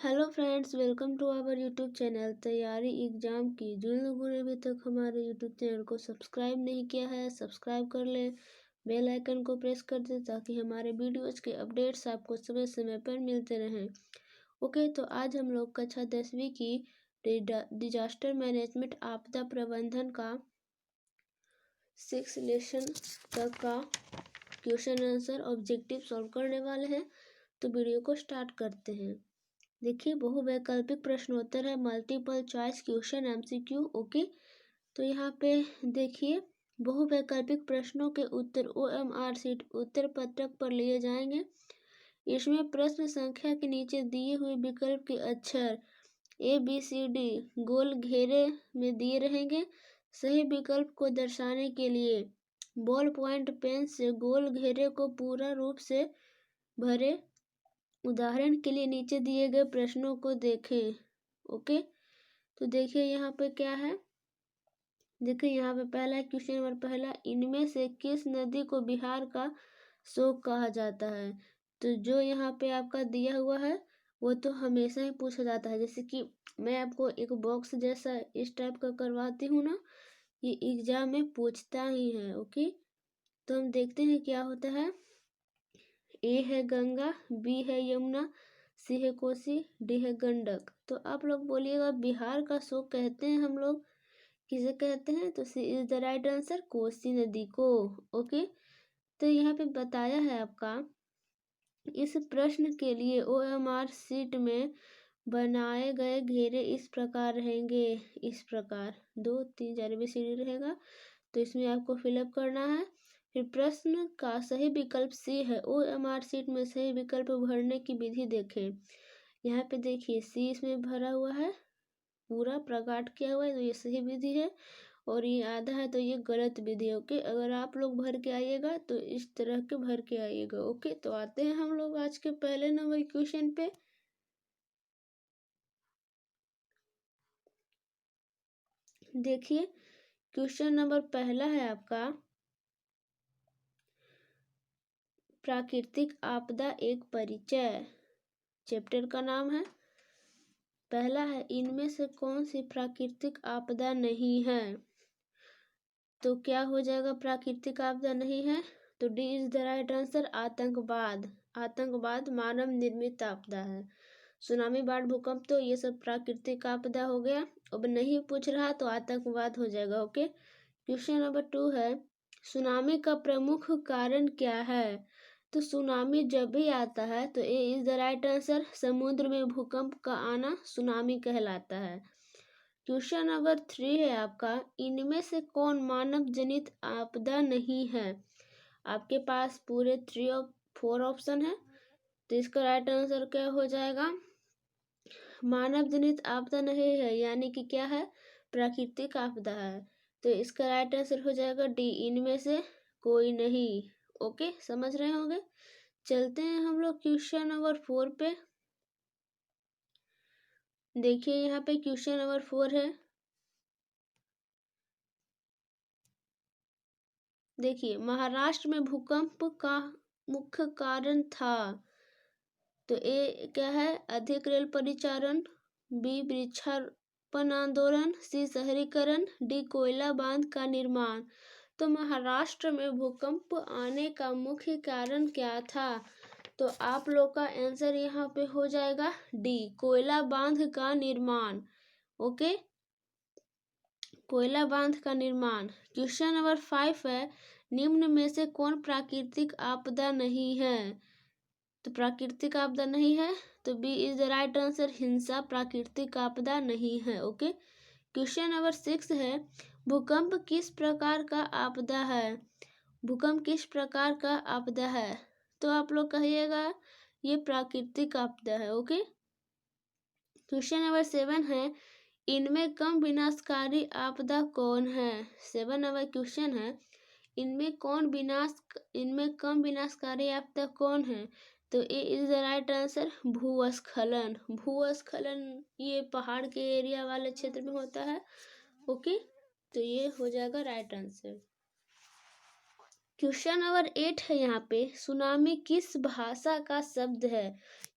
Hello friends, welcome to our YouTube channel तैयारी exam की। जिन लोगों ने अभी तक हमारे यूट्यूब चैनल को सब्सक्राइब नहीं किया है, सब्सक्राइब कर लें, बेल आइकन को प्रेस कर दें ताकि हमारे वीडियोज़ के अपडेट्स आपको समय समय पर मिलते रहें। ओके, तो आज हम लोग कक्षा 10वीं की डिजास्टर मैनेजमेंट आपदा प्रबंधन का 6 लेसन तक का क्वेश्चन आंसर ऑब्जेक्टिव सॉल्व करने वाले हैं। तो वीडियो को स्टार्ट करते हैं। देखिए, बहुवैकल्पिक प्रश्नोत्तर है, multiple choice question MCQ. Okay, तो यहाँ पे देखिए, बहुवैकल्पिक प्रश्नों के उत्तर ओएमआर शीट उत्तर पत्रक पर लिए जाएंगे। इसमें प्रश्न संख्या के नीचे दिए हुए विकल्प के अक्षर ABCD गोल घेरे में दिए रहेंगे। सही विकल्प को दर्शाने के लिए बॉल पॉइंट पेन से गोल घेरे को पूरा रूप से भरे। उदाहरण के लिए नीचे दिए गए प्रश्नों को देखें। ओके, तो देखिए यहाँ पे क्या है। देखिए यहाँ पे पहला क्वेश्चन नंबर पहला, इनमें से किस नदी को बिहार का शोक कहा जाता है। तो जो यहाँ पे आपका दिया हुआ है वो तो हमेशा ही पूछा जाता है। जैसे कि मैं आपको एक बॉक्स जैसा इस टाइप का करवाती हूँ ना, ये एग्जाम में पूछता ही है। ओके, तो हम देखते हैं क्या होता है। ए है गंगा, बी है यमुना, सी है कोसी, डी है गंडक। तो आप लोग बोलिएगा बिहार का शोक कहते हैं हम लोग किसे कहते हैं। तो C is the right answer, Kosi नदी को। ओके, तो यहाँ पे बताया है आपका, इस प्रश्न के लिए ओएमआर शीट में बनाए गए घेरे इस प्रकार रहेंगे। इस प्रकार 2 3 4 ABCD रहेगा। तो इसमें आपको फिलअप करना है। फिर प्रश्न का सही विकल्प सी है। ओएमआर शीट में सही विकल्प भरने की विधि देखें। यहाँ पे देखिए सी इसमें भरा हुआ है, पूरा प्रकाट किया हुआ है, तो ये सही विधि है। और ये आधा है तो ये गलत विधि है। ओके, अगर आप लोग भर के आइएगा तो इस तरह के भर के आइएगा। ओके, तो आते हैं हम लोग आज के पहले नंबर क्वेश्चन पे। देखिए, क्वेश्चन नंबर पहला है आपका, प्राकृतिक आपदा एक परिचय। चैप्टर का नाम है। पहला है, इनमें से कौन सी प्राकृतिक आपदा नहीं है। तो क्या हो जाएगा, प्राकृतिक आपदा नहीं है। तो D is the right answer, आतंकवाद। आतंकवाद मानव निर्मित आपदा है। सुनामी, बाढ़, भूकंप तो ये सब प्राकृतिक आपदा हो गया। अब नहीं पूछ रहा तो आतंकवाद हो जाएगा। ओके, क्वेश्चन नंबर 2 है, सुनामी का प्रमुख कारण क्या है। तो सुनामी जब भी आता है तो A is the right answer, समुद्र में भूकंप का आना सुनामी कहलाता है। क्वेश्चन नंबर 3 है आपका, इनमें से कौन मानव जनित आपदा नहीं है। आपके पास पूरे 4 ऑप्शन है। तो इसका राइट आंसर क्या हो जाएगा, मानव जनित आपदा नहीं है, यानी कि क्या है, प्राकृतिक आपदा है। तो इसका राइट आंसर हो जाएगा डी, इनमें से कोई नहीं। ओके, समझ रहे होंगे। चलते हैं हम लोग क्वेश्चन नंबर 4 पे। देखिए यहाँ पे क्वेश्चन नंबर 4 है। देखिए, महाराष्ट्र में भूकंप का मुख्य कारण था। तो ए क्या है, अधिक रेल परिचालन, बी वृक्षारोपण आंदोलन, सी शहरीकरण, डी कोयला बांध का निर्माण। तो महाराष्ट्र में भूकंप आने का मुख्य कारण क्या था। तो आप लोग का आंसर यहाँ पे हो जाएगा डी, कोयला बांध का निर्माण। ओके, कोयला बांध का निर्माण। क्वेश्चन नंबर 5 है, निम्न में से कौन प्राकृतिक आपदा नहीं है। तो प्राकृतिक आपदा नहीं है, तो B is the right answer, हिंसा प्राकृतिक आपदा नहीं है। ओके, क्वेश्चन नंबर 6 है, भूकंप किस प्रकार का आपदा है। भूकंप किस प्रकार का आपदा है। तो आप लोग कहिएगा ये प्राकृतिक आपदा है। ओके, क्वेश्चन नंबर 7 है, इनमें कम विनाशकारी आपदा कौन है। 7 नंबर क्वेश्चन है, इनमें कम विनाशकारी आपदा कौन है। तो A is the right answer, भूस्खलन। भूस्खलन ये पहाड़ के एरिया वाले क्षेत्र में होता है। ओके, तो ये हो जाएगा राइट आंसर। क्वेश्चन नंबर 8 है यहाँ पे, सुनामी किस भाषा का शब्द है।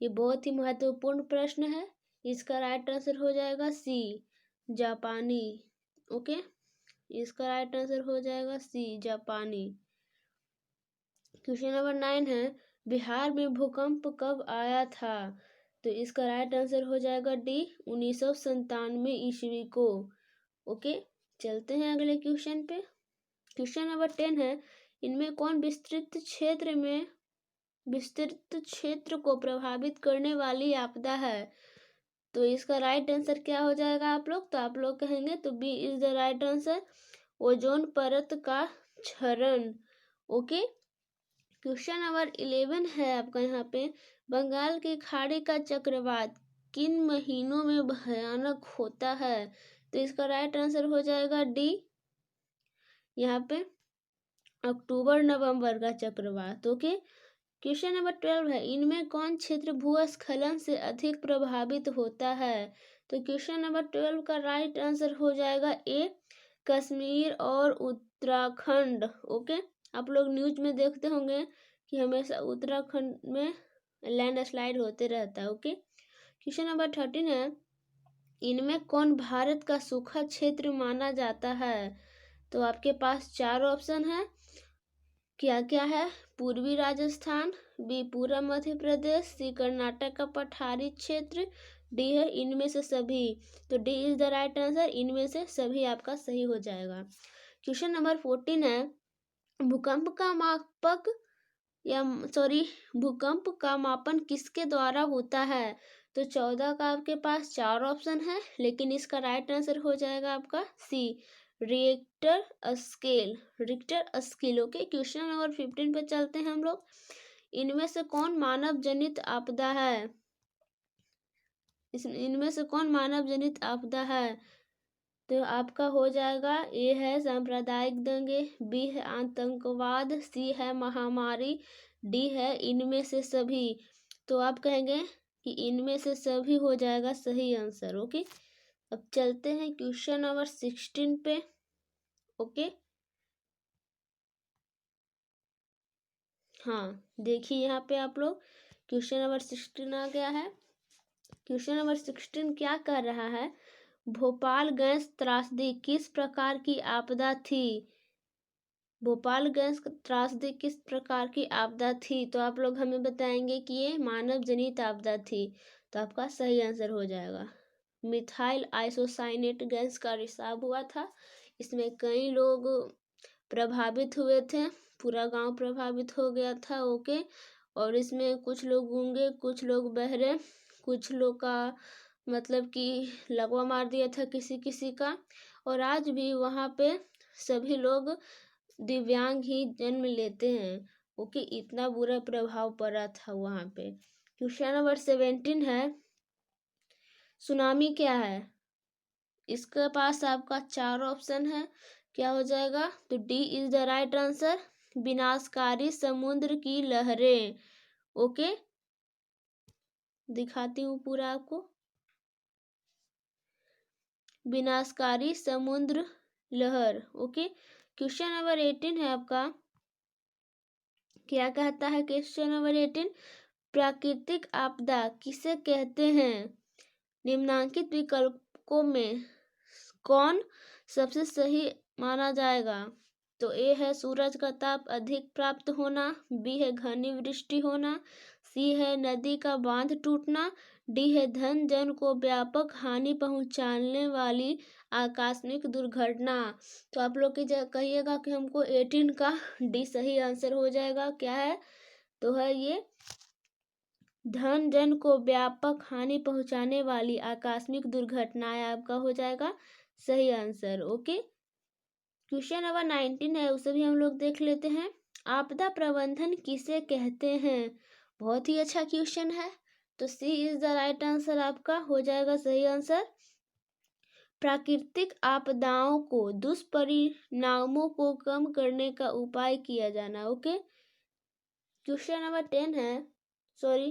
ये बहुत ही महत्वपूर्ण प्रश्न है। इसका राइट आंसर हो जाएगा सी, जापानी। ओके, इसका राइट आंसर हो जाएगा सी, जापानी। क्वेश्चन नंबर 9 है, बिहार में भूकंप कब आया था? तो इसका राइट आंसर हो जाएगा डी, 1997 ईस्वी को। ओके, चलते हैं अगले क्वेश्चन पे। क्वेश्चन नंबर 10 है, इनमें कौन विस्तृत क्षेत्र को प्रभावित करने वाली आपदा है? तो इसका राइट आंसर क्या हो जाएगा आप लोग? तो आप लोग कहेंगे तो B is the right answer, ozone परत का क्षरण। ओके, क्वेश्चन नंबर 11 है आपका यहाँ पे, बंगाल की खाड़ी का चक्रवात किन महीनों में भयानक होता है? तो इसका राइट आंसर हो जाएगा डी, यहाँ पे अक्टूबर नवंबर का चक्रवात। ओके, क्वेश्चन नंबर 12 है, इनमें कौन क्षेत्र भूस्खलन से अधिक प्रभावित होता है? तो क्वेश्चन नंबर 12 का राइट आंसर हो जाएगा ए, कश्मीर और उत्तराखंड। ओके, आप लोग न्यूज में देखते होंगे कि हमेशा उत्तराखंड में लैंडस्लाइड होते रहता है। ओके, क्वेश्चन नंबर 13 है, इनमें कौन भारत का सूखा क्षेत्र माना जाता है? तो आपके पास 4 ऑप्शन है, क्या क्या है? पूर्वी राजस्थान, बी पूर्व मध्य प्रदेश, सी कर्नाटक का पठारी क्षेत्र, डी है इनमें से सभी। तो D is the right answer, इनमें से सभी आपका सही हो जाएगा। क्वेश्चन नंबर 14 है, भूकंप का मापन किसके द्वारा होता है? तो 14 का आपके पास 4 ऑप्शन है, लेकिन इसका राइट आंसर हो जाएगा आपका C, Richter scale. Okay, question number 15 पे चलते हैं हम लोग। इनमें से कौन मानव जनित आपदा है? इनमें से कौन मानव जनित आपदा है? तो आपका हो जाएगा, ए है सांप्रदायिक दंगे, बी है आतंकवाद, सी है महामारी, डी है इनमें से सभी। तो आप कहेंगे कि इनमें से सभी हो जाएगा सही आंसर। ओके, अब चलते हैं क्वेश्चन नंबर 16 पे। ओके, हाँ देखिए यहाँ पे आप लोग, क्वेश्चन नंबर 16 आ गया है। क्वेश्चन नंबर 16 क्या कर रहा है, भोपाल गैस त्रासदी किस प्रकार की आपदा थी? भोपाल गैस त्रासदी किस प्रकार की आपदा थी? तो आप लोग हमें बताएंगे कि ये मानव जनित आपदा थी। तो आपका सही आंसर हो जाएगा, मिथाइल आइसोसाइनेट गैस का रिसाव हुआ था। इसमें कई लोग प्रभावित हुए थे, पूरा गांव प्रभावित हो गया था। ओके, और इसमें कुछ लोग गूंगे, कुछ लोग बहरे, कुछ लोग का मतलब कि लगवा मार दिया था किसी किसी का, और आज भी वहाँ पे सभी लोग दिव्यांग ही जन्म लेते हैं। ओके, इतना बुरा प्रभाव पड़ा था वहाँ पे। क्वेश्चन नंबर 17 है, सुनामी क्या है? इसके पास आपका 4 ऑप्शन है, क्या हो जाएगा? तो D is the right answer, विनाशकारी समुद्र की लहरें। ओके, दिखाती हूँ पूरा आपको, विनाशकारी समुद्र लहर। ओके, क्वेश्चन नंबर 18 है आपका, क्या कहता है क्वेश्चन नंबर 18, प्राकृतिक आपदा किसे कहते हैं? निम्नांकित विकल्पों में कौन सबसे सही माना जाएगा? तो ए है सूरज का ताप अधिक प्राप्त होना, बी है घनी वृष्टि होना, सी है नदी का बांध टूटना, डी है धन जन को व्यापक हानि पहुंचाने वाली आकस्मिक दुर्घटना। तो आप लोग कहिएगा कि हमको 18 का डी सही आंसर हो जाएगा। क्या है? तो है ये धन जन को व्यापक हानि पहुंचाने वाली आकस्मिक दुर्घटनाएं, आपका हो जाएगा सही आंसर। ओके, क्वेश्चन नंबर 19 है, उसे भी हम लोग देख लेते हैं, आपदा प्रबंधन किसे कहते हैं? बहुत ही अच्छा क्वेश्चन है। तो C is the right answer, आपका हो जाएगा सही आंसर, प्राकृतिक आपदाओं को दुष्परिणामों को कम करने का उपाय किया जाना। ओके, क्वेश्चन नंबर 10 है, सॉरी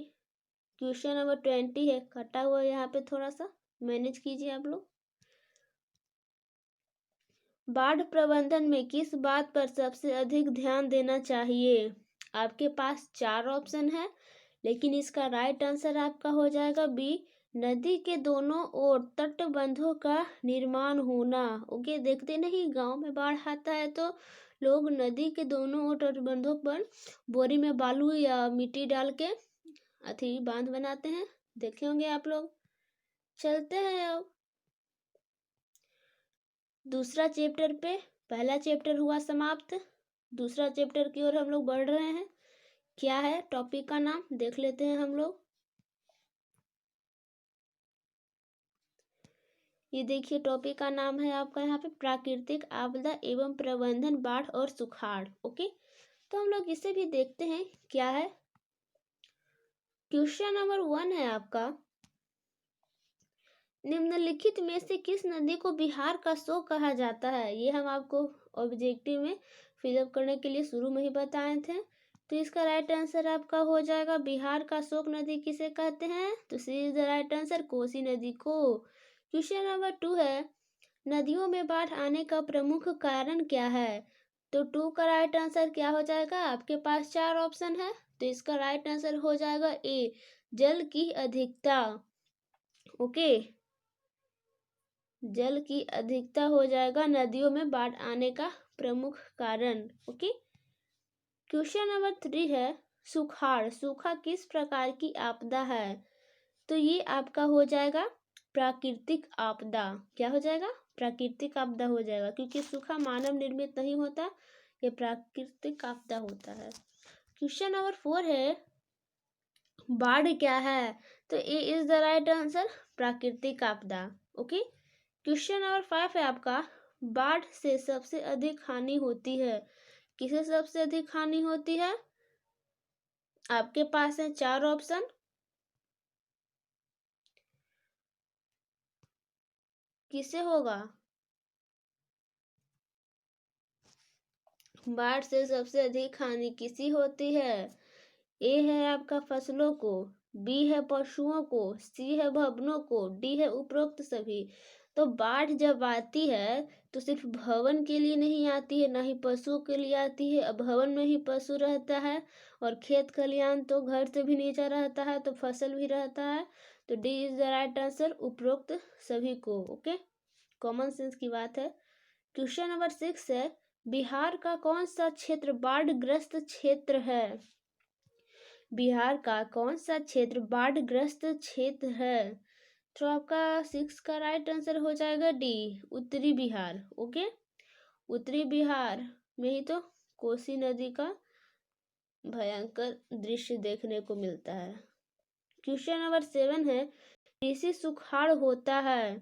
क्वेश्चन नंबर 20 है, कटा हुआ यहाँ पे, थोड़ा सा मैनेज कीजिए आप लोग। बाढ़ प्रबंधन में किस बात पर सबसे अधिक ध्यान देना चाहिए? आपके पास 4 ऑप्शन है, लेकिन इसका राइट आंसर आपका हो जाएगा बी, नदी के दोनों ओर तटबंधों का निर्माण होना। ओके, देखते नहीं गांव में बाढ़ आता है तो लोग नदी के दोनों ओर तटबंधों पर बोरी में बालू या मिट्टी डाल के अथी बांध बनाते हैं, देखे होंगे आप लोग। चलते हैं अब दूसरा चैप्टर पे। पहला चैप्टर हुआ समाप्त, दूसरा चैप्टर की ओर हम लोग बढ़ रहे हैं। क्या है टॉपिक का नाम देख लेते हैं हम लोग। ये देखिए टॉपिक का नाम है आपका यहाँ पे प्राकृतिक आपदा एवं प्रबंधन, बाढ़ और सुखाड़। ओके, तो हम लोग इसे भी देखते हैं क्या है। क्वेश्चन नंबर 1 है आपका, निम्नलिखित में से किस नदी को बिहार का शोक कहा जाता है। ये हम आपको ऑब्जेक्टिव में फिलअप करने के लिए शुरू में ही बताए थे। तो इसका राइट आंसर आपका हो जाएगा बिहार का शोक नदी किसे कहते हैं, तो C is the right answer, Kosi नदी को। क्वेश्चन नंबर 2 है, नदियों में बाढ़ आने का प्रमुख कारण क्या है। तो 2 का राइट आंसर क्या हो जाएगा, आपके पास 4 ऑप्शन है, तो इसका राइट आंसर हो जाएगा ए, जल की अधिकता। ओके, जल की अधिकता हो जाएगा नदियों में बाढ़ आने का प्रमुख कारण। ओके, क्वेश्चन नंबर 3 है, सुखाड़, सूखा किस प्रकार की आपदा है। तो ये आपका हो जाएगा प्राकृतिक आपदा। क्या हो जाएगा, प्राकृतिक आपदा हो जाएगा, क्योंकि सूखा मानव निर्मित नहीं होता, ये प्राकृतिक आपदा होता है। क्वेश्चन नंबर 4 है, बाढ़ क्या है। तो A is the right answer, प्राकृतिक आपदा। ओके, क्वेश्चन नंबर 5 है आपका, बाढ़ से सबसे अधिक हानि होती है। किसे सबसे अधिक हानि होती है, आपके पास है 4 ऑप्शन, किसे होगा, बाढ़ से सबसे अधिक हानि किसी होती है। ए है आपका फसलों को, बी है पशुओं को, सी है भवनों को, डी है उपरोक्त सभी। तो बाढ़ जब आती है तो सिर्फ भवन के लिए नहीं आती है, ना ही पशुओं के लिए आती है। अब भवन में ही पशु रहता है और खेत खलिहान तो घर से भी नीचा रहता है, तो फसल भी रहता है। तो D is the right answer, उपरोक्त सभी को। ओके, कॉमन सेंस की बात है। क्वेश्चन नंबर 6 है, बिहार का कौन सा क्षेत्र बाढ़ग्रस्त क्षेत्र है। बिहार का कौन सा क्षेत्र बाढ़ग्रस्त क्षेत्र है। तो आपका 6 का राइट आंसर हो जाएगा डी, उत्तरी बिहार। ओके, उत्तरी बिहार में ही तो कोसी नदी का भयंकर दृश्य देखने को मिलता है। क्वेश्चन नंबर 7 है, कृषि सुखाड़ होता है।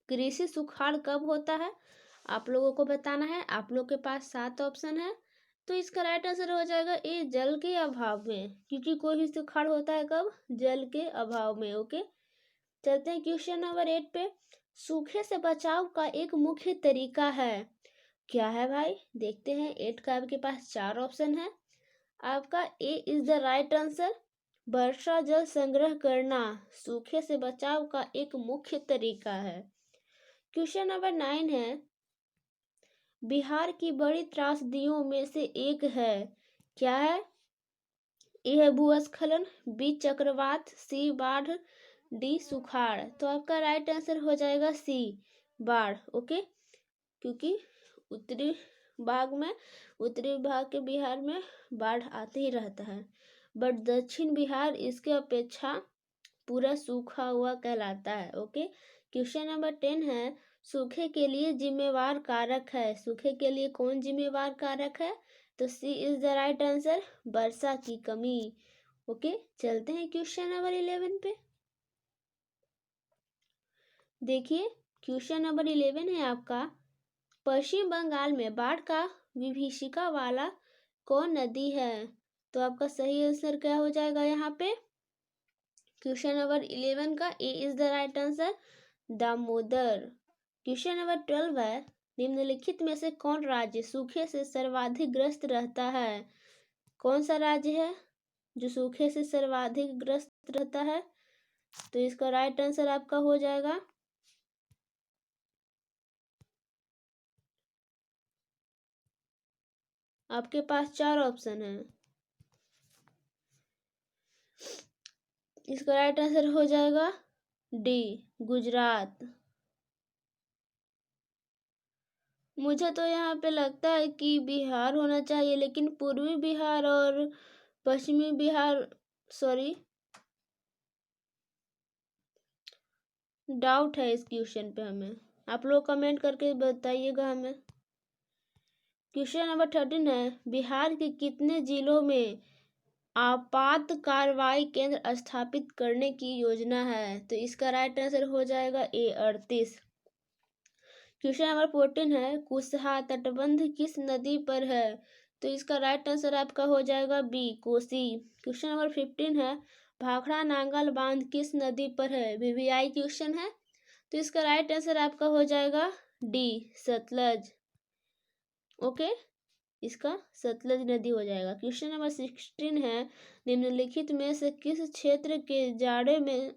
कृषि सुखाड़ कब होता है, आप लोगों को बताना है। आप लोग के पास 7 ऑप्शन है, तो इसका राइट आंसर हो जाएगा ए, जल के अभाव में, क्योंकि कोई भी सुखाड़ होता है कब, जल के अभाव में। ओके, चलते हैं क्वेश्चन नंबर 8 पे, सूखे से बचाव का एक मुख्य तरीका है। क्या है भाई, देखते हैं। 8 का आपके पास 4 ऑप्शन है, आपका ए इज द राइट आंसर, वर्षा जल संग्रह करना सूखे से बचाव का एक मुख्य तरीका है। क्वेश्चन नंबर 9 है, बिहार की बड़ी त्रासदियों में से एक है। क्या है, ए है भूस्खलन, बी चक्रवात, सी बाढ़, डी सुखाड़। तो आपका राइट आंसर हो जाएगा सी, बाढ़। ओके, क्योंकि उत्तरी भाग में, उत्तरी भाग के बिहार में बाढ़ आते ही रहता है, बट दक्षिण बिहार इसके अपेक्षा पूरा सूखा हुआ कहलाता है। ओके, क्वेश्चन नंबर 10 है, सूखे के लिए जिम्मेवार कारक है। सूखे के लिए कौन जिम्मेवार कारक है, तो C is the right answer, वर्षा की कमी। ओके, चलते हैं क्वेश्चन नंबर 11 पे। देखिए क्वेश्चन नंबर 11 है आपका, पश्चिम बंगाल में बाढ़ का विभीषिका वाला कौन नदी है। तो आपका सही आंसर क्या हो जाएगा यहाँ पे, क्वेश्चन नंबर 11 का A is the right answer, Damodar. Question number 12 है, निम्नलिखित में से कौन राज्य सूखे से सर्वाधिक ग्रस्त रहता है। कौन सा राज्य है जो सूखे से सर्वाधिक ग्रस्त रहता है, तो इसका राइट आंसर आपका हो जाएगा, आपके पास 4 ऑप्शन है, इसका राइट आंसर हो जाएगा डी, गुजरात। मुझे तो यहाँ पे लगता है कि बिहार होना चाहिए, लेकिन पूर्वी बिहार और पश्चिमी बिहार, सॉरी, डाउट है इस क्वेश्चन पे हमें। आप लोग कमेंट करके बताइएगा हमें। क्वेश्चन नंबर 13 है, बिहार के कितने जिलों में आपात कार्रवाई केंद्र स्थापित करने की योजना है? तो इसका राइट आंसर हो जाएगा ए, 38। क्वेश्चन नंबर 14 है, कुशहा तटबंध किस नदी पर है? तो इसका राइट आंसर आपका हो जाएगा बी, कोसी। क्वेश्चन नंबर 15 है, भाखड़ा नांगल बांध किस नदी पर है? वीवीआई क्वेश्चन है, तो इसका राइट आंसर आपका हो जाएगा डी, सतलज। ओके, इसका सतलज नदी हो जाएगा। क्वेश्चन नंबर 16 है, निम्नलिखित में से किस क्षेत्र के जाड़े में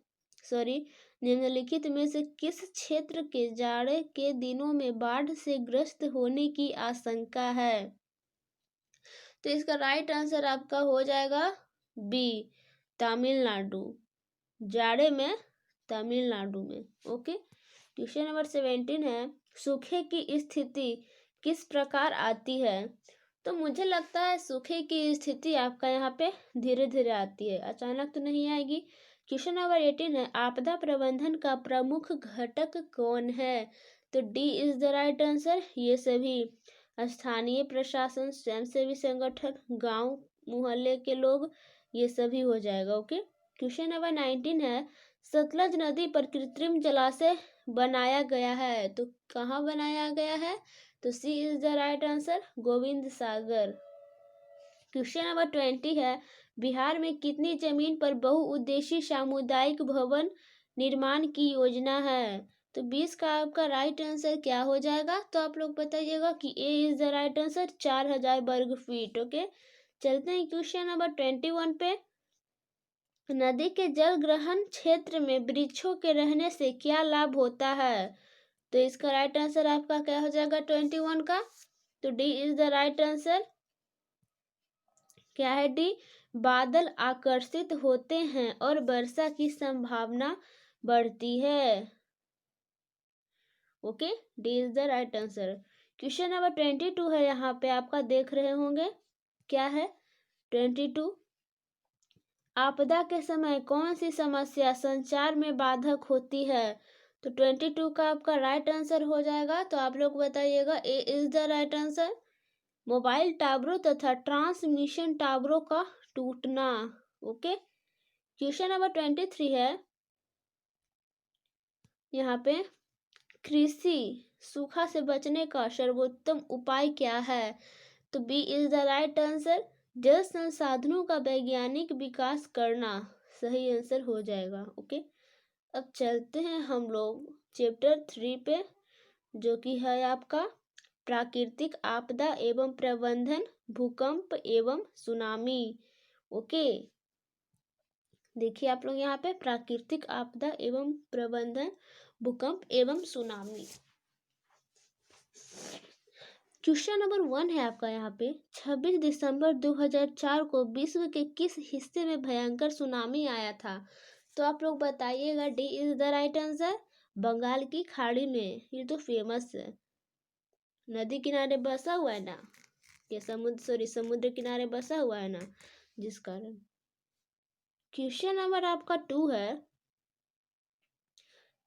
निम्नलिखित में से किस क्षेत्र के जाड़े के दिनों में बाढ़ से ग्रस्त होने की आशंका है? तो इसका राइट आंसर आपका हो जाएगा बी, तमिलनाडु। जाड़े में तमिलनाडु में। ओके, क्वेश्चन नंबर 17 है, सूखे की स्थिति किस प्रकार आती है? तो मुझे लगता है सूखे की स्थिति आपका यहाँ पे धीरे धीरे आती है, अचानक तो नहीं आएगी। क्वेश्चन नंबर 18 है, आपदा प्रबंधन का प्रमुख घटक कौन है? तो D is the right answer. ये सभी स्थानीय प्रशासन, स्वयंसेवी संगठन, गांव मोहल्ले के लोग, ये सभी हो जाएगा। ओके, क्वेश्चन नंबर 19 है, सतलज नदी पर कृत्रिम जलाशय बनाया गया है, तो कहाँ बनाया गया है? तो C is the right answer, Govind Sagar. Question number 20 है, बिहार में कितनी जमीन पर बहुउद्देशीय सामुदायिक भवन निर्माण की योजना है? तो 20 का आपका राइट आंसर क्या हो जाएगा? तो आप लोग बताइएगा कि ए इज द राइट आंसर, 4000 वर्ग फीट। ओके, चलते हैं क्वेश्चन नंबर 21 पे। नदी के जल ग्रहण क्षेत्र में वृक्षों के रहने से क्या लाभ होता है? तो इसका राइट आंसर आपका क्या हो जाएगा 21 का? तो D is the right answer. क्या है डी? बादल आकर्षित होते हैं और वर्षा की संभावना बढ़ती है। Okay, D is the right answer. Question number 22 है, यहाँ पे आपका देख रहे होंगे, क्या है 22, आपदा के समय कौन सी समस्या संचार में बाधक होती है? तो 22 का आपका राइट आंसर हो जाएगा। तो आप लोग बताइएगा, A is the right answer, mobile टावरों तथा ट्रांसमिशन टावरों का टूटना। ओके, क्वेश्चन नंबर 23 है, यहाँ पे कृषि सूखा से बचने का सर्वोत्तम उपाय क्या है? तो B is the right answer, जल संसाधनों का वैज्ञानिक विकास करना सही आंसर हो जाएगा। ओके, अब चलते हैं हम लोग चैप्टर 3 पे, जो कि है आपका प्राकृतिक आपदा एवं प्रबंधन, भूकंप एवं सुनामी। ओके, देखिए आप लोग यहाँ पे प्राकृतिक आपदा एवं प्रबंधन, भूकंप एवं सुनामी। क्वेश्चन नंबर 1 है आपका यहाँ पे, 26 दिसंबर 2004 को विश्व के किस हिस्से में भयंकर सुनामी आया था? तो आप लोग बताइएगा, D is the right answer, Bengal की खाड़ी में। ये तो फेमस है, नदी किनारे बसा हुआ है ना, ये समुद्र किनारे बसा हुआ है ना, जिस कारण। क्वेश्चन नंबर आपका 2 है,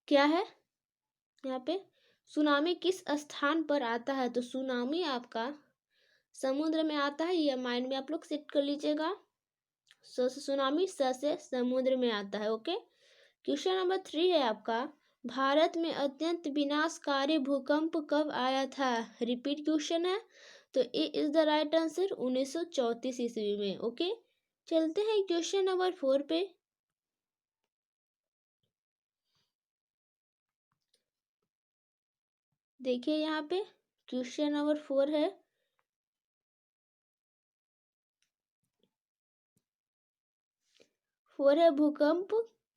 क्या है यहाँ पे, सुनामी किस स्थान पर आता है? तो सुनामी आपका समुद्र में आता है, ये माइंड में आप लोग सेट कर लीजिएगा। सुनामी स से समुद्र में आता है। ओके, क्वेश्चन नंबर 3 है आपका, भारत में अत्यंत विनाशकारी भूकंप कब आया था? रिपीट क्वेश्चन है, तो A is the right answer, 1934 ईस्वी में। ओके, चलते हैं क्वेश्चन नंबर 4 पे। देखिए यहाँ पे क्वेश्चन नंबर 4 है, भूकंप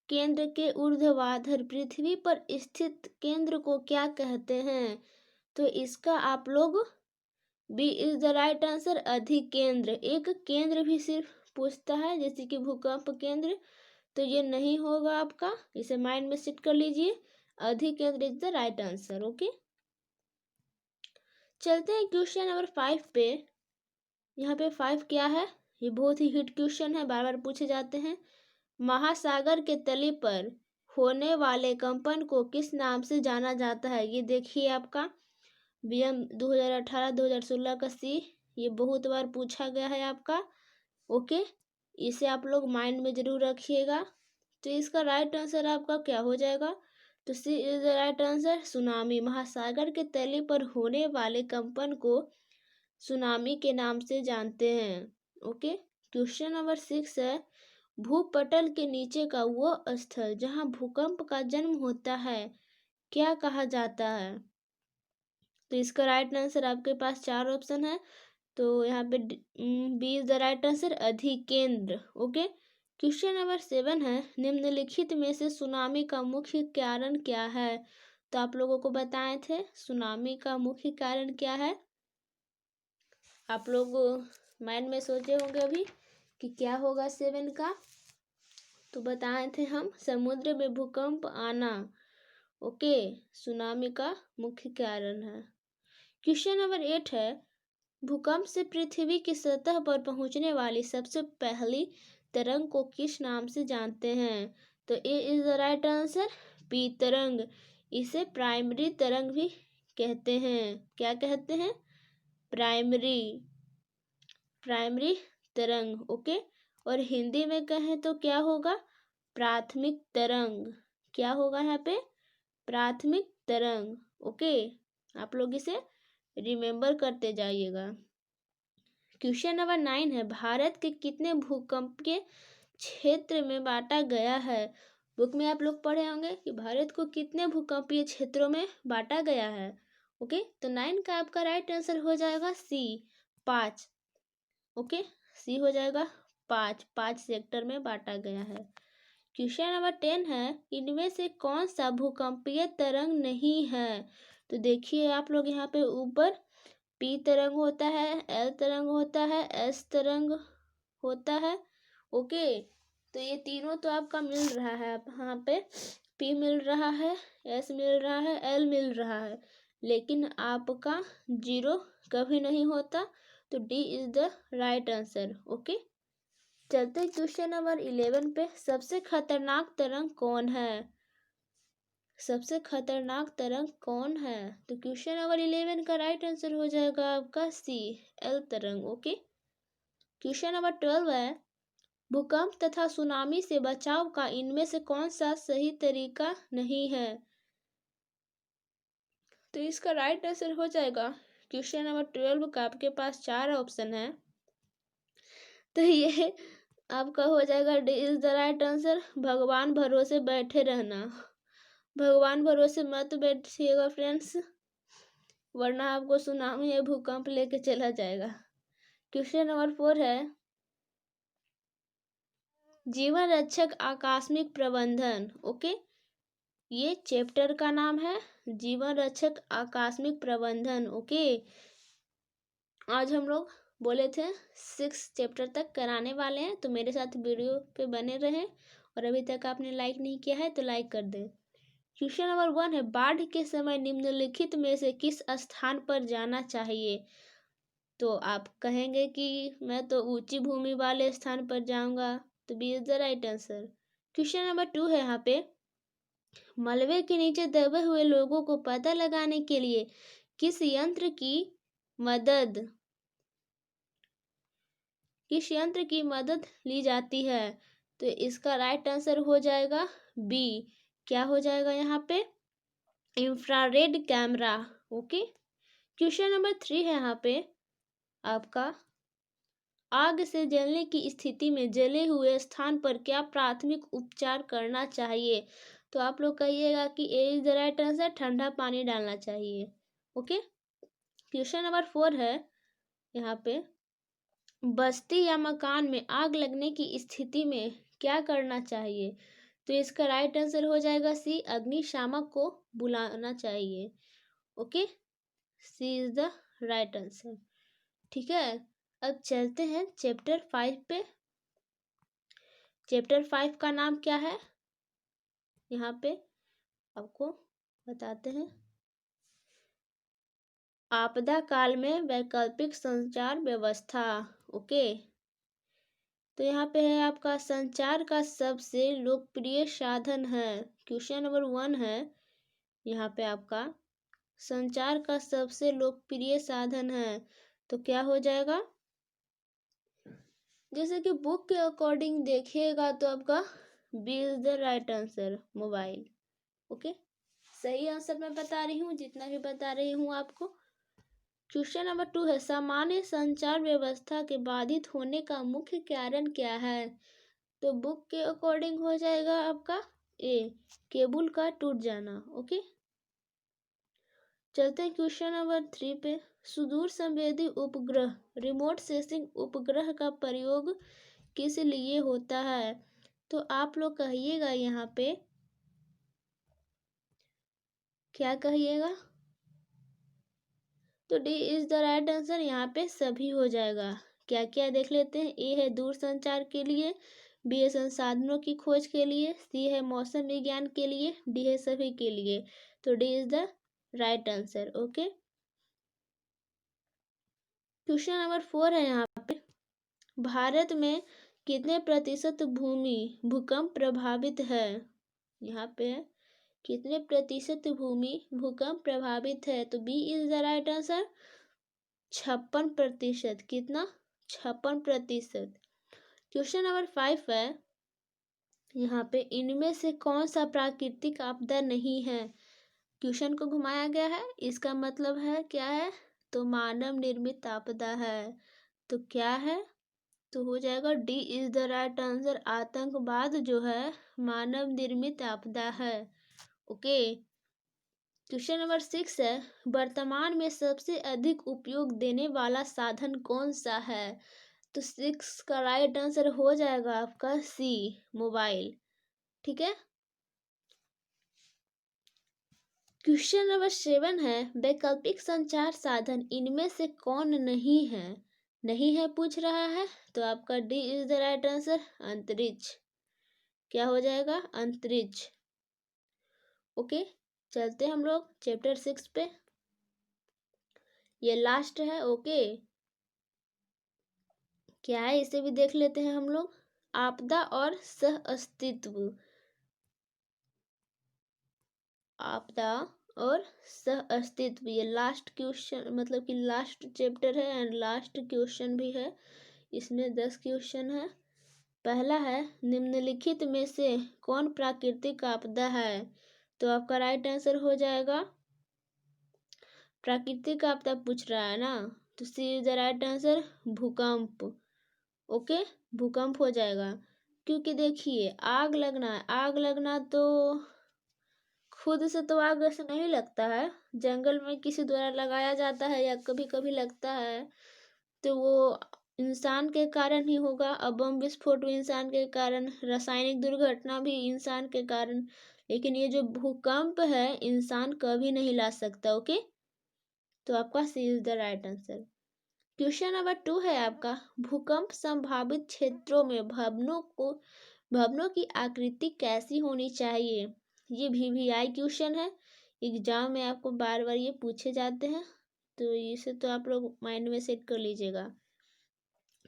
केंद्र के ऊर्ध्वाधर पृथ्वी पर स्थित केंद्र को क्या कहते हैं? तो इसका आप लोग B is the right answer, अधिकेंद्र। एक केंद्र भी सिर्फ पूछता है, जैसे कि भूकंप केंद्र, तो ये नहीं होगा आपका, इसे माइंड में सेट कर लीजिए। अधिकेंद्र is the right answer. Okay, चलते हैं क्वेश्चन नंबर 5 पे। यहाँ पे 5 क्या है, ये बहुत ही हिट क्वेश्चन है, बार बार पूछे जाते हैं। महासागर के तली पर होने वाले कंपन को किस नाम से जाना जाता है? ये देखिए आपका BM 2018-2016 का सी, ये बहुत बार पूछा गया है आपका। ओके, इसे आप लोग माइंड में जरूर रखिएगा। तो इसका राइट आंसर आपका क्या हो जाएगा? तो C is the right answer, tsunami. महासागर के तले पर होने वाले कंपन को सुनामी के नाम से जानते हैं। ओके, क्वेश्चन नंबर 6 है, भूपटल के नीचे का वो स्थल जहां भूकंप का जन्म होता है क्या कहा जाता है? तो इसका राइट आंसर आपके पास 4 ऑप्शन है, तो यहाँ पे B is the right answer, अधिकेंद्र। ओके, क्वेश्चन नंबर 7 है, निम्नलिखित में से सुनामी का मुख्य कारण क्या है? तो आप लोगों को बताए थे सुनामी का मुख्य कारण क्या है। आप लोग माइंड में सोचे होंगे अभी कि क्या होगा 7 का, तो बताए थे हम, समुद्र में भूकंप आना। ओके, सुनामी का मुख्य कारण है। क्वेश्चन नंबर 8 है, भूकंप से पृथ्वी की सतह पर पहुंचने वाली सबसे पहली तरंग को किस नाम से जानते हैं? तो A is the right answer, P तरंग। इसे प्राइमरी तरंग भी कहते हैं। क्या कहते हैं? प्राइमरी तरंग। ओके, और हिंदी में कहें तो क्या होगा? प्राथमिक तरंग। क्या होगा यहाँ पे? प्राथमिक तरंग। ओके, आप लोग इसे रिमेंबर करते जाइएगा। क्वेश्चन नंबर 9 है, भारत के कितने भूकंपीय क्षेत्र में बांटा गया है? बुक में आप लोग पढ़े होंगे कि भारत को कितने भूकंपीय क्षेत्रों में बांटा गया है। ओके, तो 9 का आपका राइट आंसर हो जाएगा सी, 5। ओके, सी हो जाएगा 5 सेक्टर में बांटा गया है। क्वेश्चन नंबर 10 है, इनमें से कौन सा भूकंपीय तरंग नहीं है? तो देखिए आप लोग यहाँ पे ऊपर पी तरंग होता है, एल तरंग होता है, एस तरंग होता है। ओके, तो ये तीनों तो आपका मिल रहा है, आप यहाँ पे पी मिल रहा है, एस मिल रहा है, एल मिल रहा है, लेकिन आपका 0 कभी नहीं होता, तो D is the right answer. Okay, चलते क्वेश्चन नंबर 11 पे। सबसे खतरनाक तरंग कौन है? सबसे खतरनाक तरंग कौन है? तो क्वेश्चन नंबर 11 का राइट आंसर हो जाएगा आपका सी, एल तरंग। ओके, क्वेश्चन नंबर 12 है, भूकंप तथा सुनामी से बचाव का इनमें से कौन सा सही तरीका नहीं है? तो इसका राइट आंसर हो जाएगा क्वेश्चन नंबर 12 का आपके पास 4 ऑप्शन है, तो ये आपका हो जाएगा D is the right answer, भगवान भरोसे बैठे रहना। भगवान भरोसे मत बैठिएगा फ्रेंड्स, वरना आपको सुनामी या भूकंप लेके चला जाएगा। क्वेश्चन नंबर 4 है, जीवन रक्षक आकस्मिक प्रबंधन। ओके, ये चैप्टर का नाम है, जीवन रक्षक आकस्मिक प्रबंधन। ओके, आज हम लोग बोले थे 6 चैप्टर तक कराने वाले हैं, तो मेरे साथ वीडियो पे बने रहें, और अभी तक आपने लाइक नहीं किया है तो लाइक कर दें। क्वेश्चन नंबर 1 है, बाढ़ के समय निम्नलिखित में से किस स्थान पर जाना चाहिए? तो आप कहेंगे कि मैं तो ऊंची भूमि वाले स्थान पर जाऊंगा, तो B is the right answer. Question number 2 है यहाँ पे, मलबे के नीचे दबे हुए लोगों को पता लगाने के लिए किस यंत्र की मदद ली जाती है? तो इसका राइट आंसर हो जाएगा बी, क्या हो जाएगा यहाँ पे? Infrared camera. Okay, question number 3 है यहाँ पे आपका, आग से जलने की स्थिति में जले हुए स्थान पर क्या प्राथमिक उपचार करना चाहिए? तो आप लोग कहिएगा कि ए इज द राइट आंसर, ठंडा पानी डालना चाहिए। ओके, क्वेश्चन नंबर 4 है यहाँ पे, बस्ती या मकान में आग लगने की स्थिति में क्या करना चाहिए? तो इसका राइट आंसर हो जाएगा सी, अग्निशामक को बुलाना चाहिए। Okay, C is the right answer. ठीक है, अब चलते हैं चैप्टर 5 पे। चैप्टर 5 का नाम क्या है, यहाँ पे आपको बताते हैं। आपदा काल में वैकल्पिक संचार व्यवस्था। ओके, तो यहाँ पे है आपका संचार का सबसे लोकप्रिय साधन है। क्वेश्चन नंबर 1 है यहाँ पे आपका, संचार का सबसे लोकप्रिय साधन है, तो क्या हो जाएगा। जैसे कि बुक के अकॉर्डिंग देखिएगा तो आपका B is the right answer, mobile. Okay, सही आंसर मैं बता रही हूँ, जितना भी बता रही हूँ आपको। क्वेश्चन नंबर 2 है, सामान्य संचार व्यवस्था के बाधित होने का मुख्य कारण क्या है, तो बुक के अकॉर्डिंग हो जाएगा आपका ए, केबल का टूट जाना। ओके, चलते हैं क्वेश्चन नंबर 3 पे। सुदूर संवेदी उपग्रह रिमोट सेंसिंग उपग्रह का प्रयोग किस लिए होता है, तो आप लोग कहिएगा यहाँ पे क्या कहिएगा, तो D is the right answer, यहाँ पे सभी हो जाएगा। क्या क्या देख लेते हैं। ए है दूर संचार के लिए, बी है संसाधनों की खोज के लिए, सी है मौसम विज्ञान के लिए, डी है सभी के लिए, तो D is the right answer. Okay, question number 4 है यहाँ पे, भारत में कितने प्रतिशत भूमि भूकंप प्रभावित है, यहाँ पे है कितने प्रतिशत भूमि भूकंप प्रभावित है, तो B is the right answer, 56%। कितना, 56%। क्वेश्चन नंबर 5 है यहाँ पे, इनमें से कौन सा प्राकृतिक आपदा नहीं है, क्वेश्चन को घुमाया गया है, इसका मतलब है क्या है, तो मानव निर्मित आपदा है, तो क्या है, तो हो जाएगा D is the right answer, आतंकवाद जो है मानव निर्मित आपदा है। ओके, क्वेश्चन नंबर 6 है, वर्तमान में सबसे अधिक उपयोग देने वाला साधन कौन सा है, तो 6 का राइट आंसर हो जाएगा आपका सी, मोबाइल। ठीक है, क्वेश्चन नंबर 7 है, वैकल्पिक संचार साधन इनमें से कौन नहीं है, नहीं है पूछ रहा है, तो आपका D is the right answer, अंतरिक्ष। क्या हो जाएगा, अंतरिक्ष। ओके, चलते हम लोग चैप्टर 6 पे, ये लास्ट है। ओके, क्या है इसे भी देख लेते हैं हम लोग। आपदा और सह अस्तित्व, आपदा और सह अस्तित्व, ये लास्ट क्वेश्चन मतलब कि लास्ट चैप्टर है एंड लास्ट क्वेश्चन भी है। इसमें 10 क्वेश्चन है। पहला है, निम्नलिखित में से कौन प्राकृतिक आपदा है, तो आपका राइट आंसर हो जाएगा, प्राकृतिक आपदा पूछ रहा है ना, तो C is the right answer, भूकंप। ओके, भूकंप हो जाएगा, क्योंकि देखिए आग लगना है, आग लगना तो खुद से तो आग ऐसे नहीं लगता है, जंगल में किसी द्वारा लगाया जाता है या कभी कभी लगता है, तो वो इंसान के कारण ही होगा। अब बम विस्फोट भी इंसान के कारण, रासायनिक दुर्घटना भी इंसान के कारण, लेकिन ये जो भूकंप है इंसान कभी नहीं ला सकता। ओके, तो आपका C is the right answer. Question number 2 है आपका, भूकंप संभावित क्षेत्रों में भवनों की आकृति कैसी होनी चाहिए, ये VVI क्वेश्चन है, एग्जाम में आपको बार बार ये पूछे जाते हैं, तो इसे तो आप लोग माइंड में सेट कर लीजिएगा।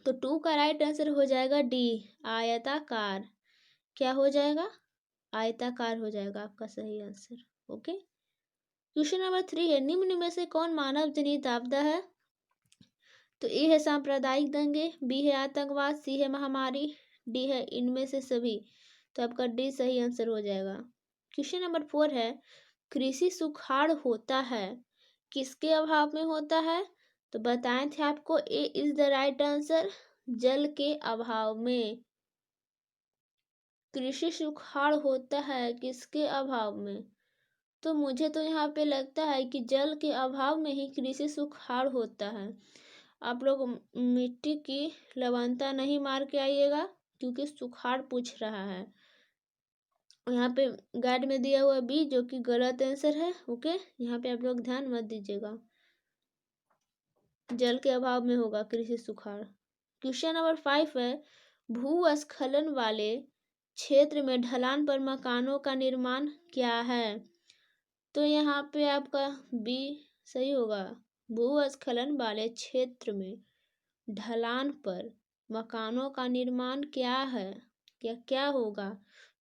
तो 2 का राइट आंसर हो जाएगा डी, आयताकार। क्या हो जाएगा, आयताकार हो जाएगा आपका सही आंसर। ओके, क्वेश्चन नंबर 3 है, निम्न में से कौन मानव जनित आपदा है, तो ए है सांप्रदायिक दंगे, बी है आतंकवाद, सी है महामारी, डी है इनमें से सभी, तो आपका डी सही आंसर हो जाएगा। क्वेश्चन नंबर 4 है, कृषि सुखाड़ होता है किसके अभाव में होता है, तो बताए थे आपको, ए इज द राइट आंसर, जल के अभाव में। कृषि सुखाड़ होता है किसके अभाव में, तो मुझे तो यहाँ पे लगता है कि जल के अभाव में ही कृषि सुखाड़ होता है। आप लोग मिट्टी की लवणता नहीं मार के आइएगा, क्योंकि सुखाड़ पूछ रहा है। यहाँ पे गाइड में दिया हुआ बी जो कि गलत आंसर है। ओके, यहाँ पे आप लोग ध्यान मत दीजिएगा, जल के अभाव में होगा कृषि सुखाड़। क्वेश्चन नंबर 5 है, भूस्खलन वाले क्षेत्र में ढलान पर मकानों का निर्माण क्या है? तो यहाँ पे आपका बी सही होगा। भूस्खलन वाले क्षेत्र में ढलान पर मकानों का निर्माण क्या है या क्या होगा?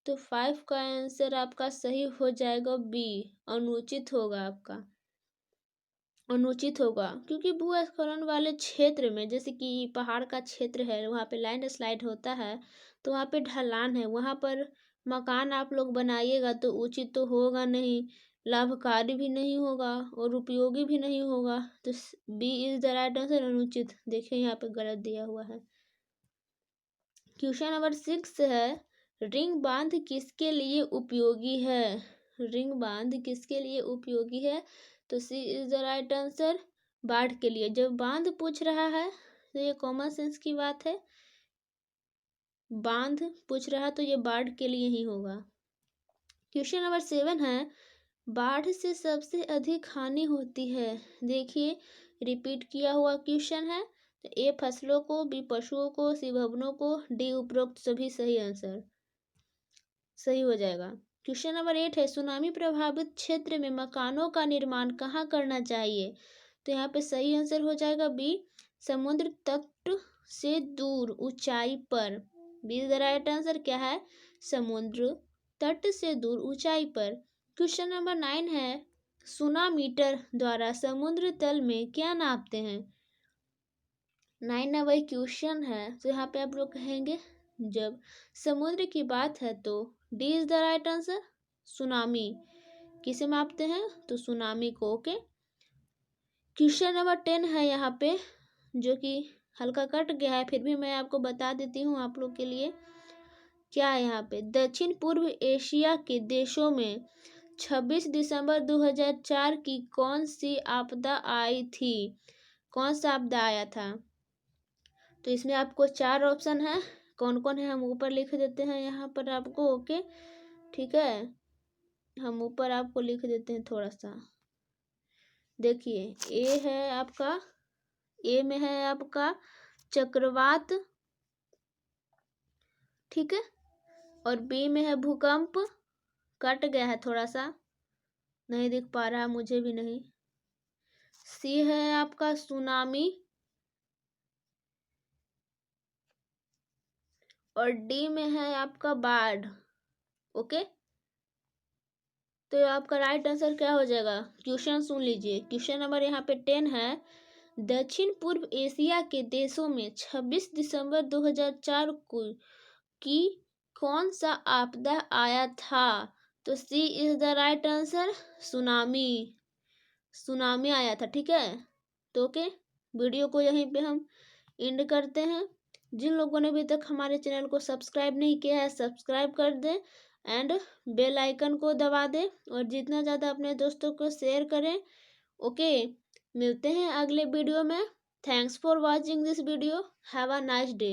तो 5 का आंसर आपका सही हो जाएगा बी, अनुचित होगा आपका, अनुचित होगा। क्योंकि भूस्खलन वाले क्षेत्र में जैसे कि पहाड़ का क्षेत्र है, वहाँ पे लैंड स्लाइड होता है, तो वहाँ पे ढलान है, वहाँ पर मकान आप लोग बनाइएगा तो उचित तो होगा नहीं, लाभकारी भी नहीं होगा और उपयोगी भी नहीं होगा। तो B is the right answer, अनुचित। देखिए यहाँ पे गलत दिया हुआ है। क्वेश्चन नंबर 6 है, रिंग बांध किसके लिए उपयोगी है? रिंग बांध किसके लिए उपयोगी है? तो C is the right answer, बाढ़ के लिए। जब बांध पूछ रहा है तो ये कॉमन सेंस की बात है, बांध पूछ रहा है तो ये बाढ़ के लिए ही होगा। क्वेश्चन नंबर 7 है, बाढ़ से सबसे अधिक हानि होती है। देखिए रिपीट किया हुआ क्वेश्चन है। तो ए फसलों को, बी पशुओं को, सी भवनों को, डी उपरोक्त सभी सही आंसर सही हो जाएगा। क्वेश्चन नंबर 8 है, सुनामी प्रभावित क्षेत्र में मकानों का निर्माण कहाँ करना चाहिए? तो यहाँ पे सही आंसर हो जाएगा बी, समुद्र तट से दूर ऊंचाई पर। बी द राइट आंसर क्या है? समुद्र तट से दूर ऊंचाई पर। क्वेश्चन नंबर 9 है, सोनामीटर द्वारा समुद्र तल में क्या नापते हैं? 9 ना वही क्वेश्चन है, तो यहाँ पे आप लोग कहेंगे जब समुद्र की बात है तो D is the right answer, tsunami. किसे मापते हैं? तो सुनामी को। ओके। क्वेश्चन नंबर 10 है यहाँ पे, जो कि हल्का कट गया है, फिर भी मैं आपको बता देती हूँ आप लोग के लिए। क्या है यहाँ पे, दक्षिण पूर्व एशिया के देशों में 26 दिसंबर 2004 की कौन सी आपदा आई थी? कौन सा आपदा आया था? तो इसमें आपको 4 ऑप्शन है, कौन कौन है हम ऊपर लिख देते हैं यहाँ पर आपको। ओके ठीक है, हम ऊपर आपको लिख देते हैं थोड़ा सा। देखिए ए है आपका, ए में है आपका चक्रवात, ठीक है, और बी में है भूकंप, कट गया है थोड़ा सा, नहीं दिख पा रहा मुझे भी नहीं। सी है आपका सुनामी, और डी में है आपका बाढ़। ओके, तो आपका राइट आंसर क्या हो जाएगा? क्वेश्चन सुन लीजिए। क्वेश्चन नंबर यहाँ पे 10 है, दक्षिण पूर्व एशिया के देशों में 26 दिसंबर 2004 को की कौन सा आपदा आया था? तो C is the right answer, tsunami. Tsunami आया था, ठीक है। तो ओके, वीडियो को यहीं पे हम एंड करते हैं। जिन लोगों ने अभी तक हमारे चैनल को सब्सक्राइब नहीं किया है, सब्सक्राइब कर दें एंड बेल आइकन को दबा दें, और जितना ज़्यादा अपने दोस्तों को शेयर करें। ओके, मिलते हैं अगले वीडियो में। Thanks for watching this video, have a nice day.